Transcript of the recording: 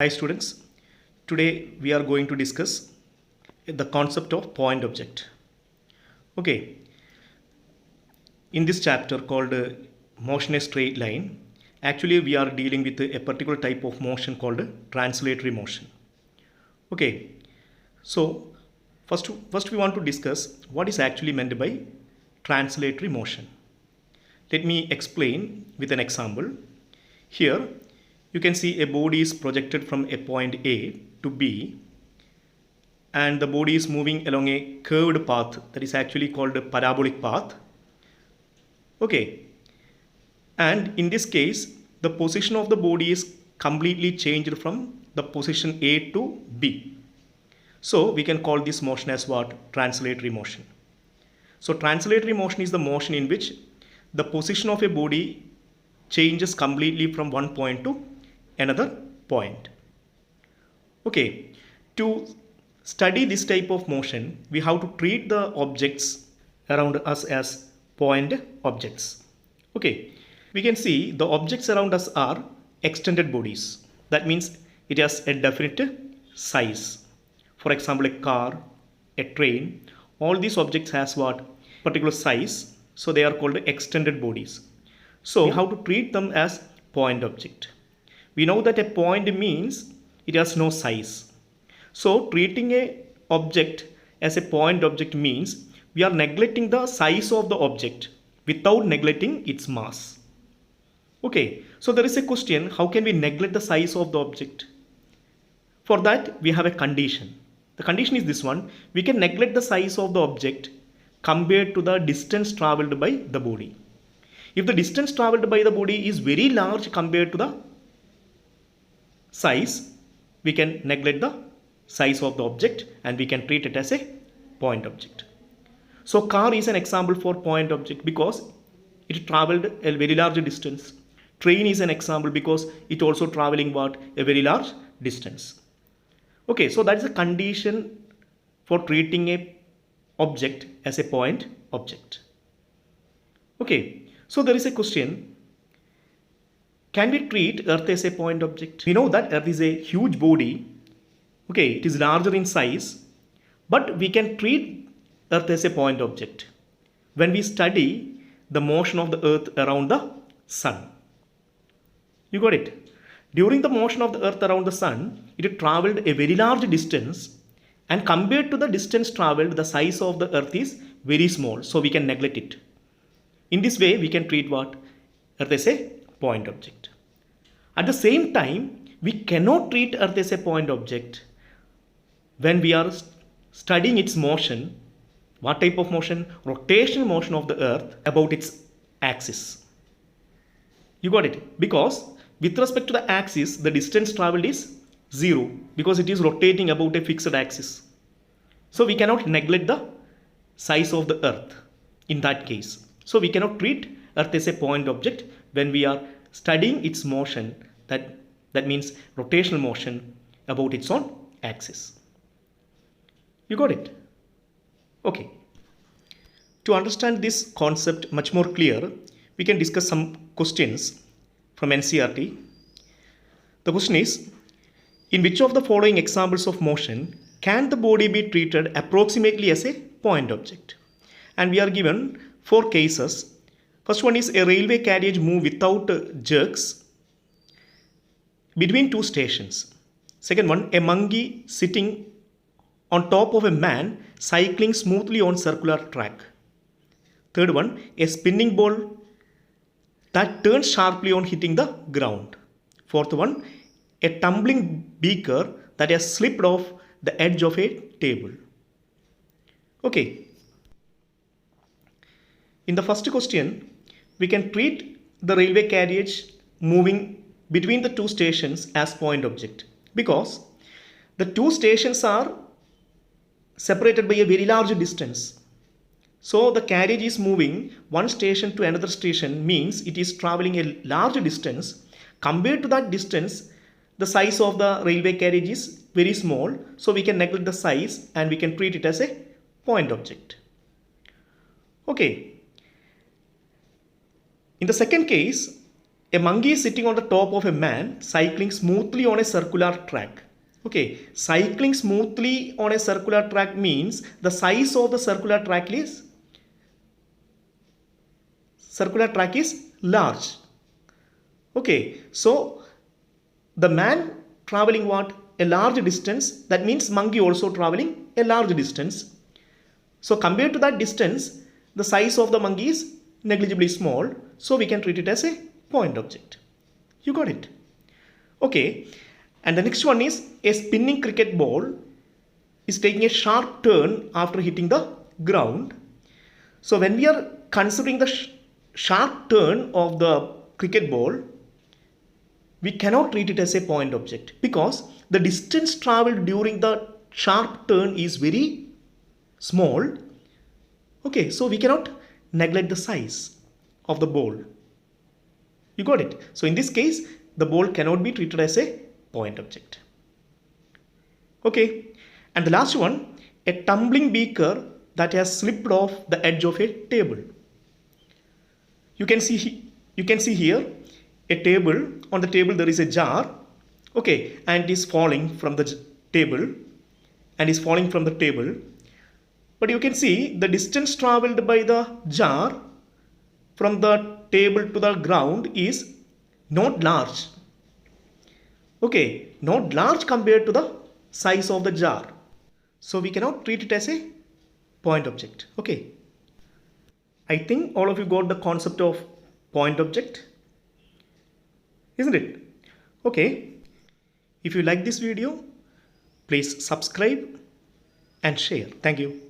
Hi students, today we are going to discuss the concept of point object. Okay, in this chapter called motion a straight line, actually we are dealing with a particular type of motion called translatory motion. Okay, so first we want to discuss what is actually meant by translatory motion. Let me explain with an example. Here you can see a body is projected from a point A to B, and the body is moving along a curved path that is actually called a parabolic path. Okay, and in this case the position of the body is completely changed from the position A to B. So we can call this motion as what? Translatory motion. So translatory motion is the motion in which the position of a body changes completely from one point to another point. Okay, to study this type of motion, we have to treat the objects around us as point objects. Okay, we can see the objects around us are extended bodies. That means it has a definite size. For example, a car, a train, all these objects has what? Particular size. So they are called extended bodies. So we have to treat them as point object. We know that a point means it has no size. So treating a object as a point object means we are neglecting the size of the object without neglecting its mass. Okay, so there is a question, how can we neglect the size of the object? For that we have a condition. The condition is this one: we can neglect the size of the object compared to the distance traveled by the body. If the distance traveled by the body is very large compared to the size, we can neglect the size of the object and we can treat it as a point object. So car is an example for point object because it traveled a very large distance. Train is an example because it also traveling what? A very large distance. Okay, so that is a condition for treating a object as a point object. Okay, so there is a question, can we treat Earth as a point object? We know that Earth is a huge body. Okay, it is larger in size, but we can treat Earth as a point object when we study the motion of the Earth around the Sun. You got it? During the motion of the Earth around the Sun, it traveled a very large distance, and compared to the distance traveled, the size of the Earth is very small, so we can neglect it. In this way, we can treat what? Earth as a point object. At the same time, we cannot treat Earth as a point object when we are studying its motion. What type of motion? Rotational motion of the Earth about its axis. You got it? Because with respect to the axis, the distance traveled is 0 because it is rotating about a fixed axis. So we cannot neglect the size of the Earth in that case. So we cannot treat Earth as a point object when we are studying its motion, that means rotational motion about its own axis. You got it? Okay. To understand this concept much more clear, we can discuss some questions from NCERT. The question is, in which of the following examples of motion can the body be treated approximately as a point object? And we are given 4 cases. First one is a railway carriage move without jerks between 2 stations. Second one, a monkey sitting on top of a man cycling smoothly on circular track. Third one, a spinning ball that turns sharply on hitting the ground. Fourth one, a tumbling beaker that has slipped off the edge of a table. Okay. In the first question, we can treat the railway carriage moving between the 2 stations as point object because the 2 stations are separated by a very large distance. So the carriage is moving one station to another station means it is traveling a large distance. Compared to that distance, the size of the railway carriage is very small. So we can neglect the size and we can treat it as a point object. Okay. In the second case, A monkey is sitting on the top of a man cycling smoothly on a circular track. Okay, cycling smoothly on a circular track means the size of the circular track is large. Okay, so the man traveling what? A large distance. That means monkey also traveling a large distance. So compared to that distance, the size of the monkey is negligibly small. So we can treat it as a point object. You got it? Okay. And the next one is a spinning cricket ball is taking a sharp turn after hitting the ground. So when we are considering the sharp turn of the cricket ball, we cannot treat it as a point object because the distance traveled during the sharp turn is very small. Okay, so we cannot neglect the size of the ball. You got it? So in this case, the ball cannot be treated as a point object. Okay, and the last one, a tumbling beaker that has slipped off the edge of a table. You can see here a table. On the table there is a jar. Okay, and it is falling from the table But you can see the distance traveled by the jar from the table to the ground is not large. Okay, not large compared to the size of the jar. So we cannot treat it as a point object. Okay. I think all of you got the concept of point object, isn't it? Okay. If you like this video, please subscribe and share. Thank you.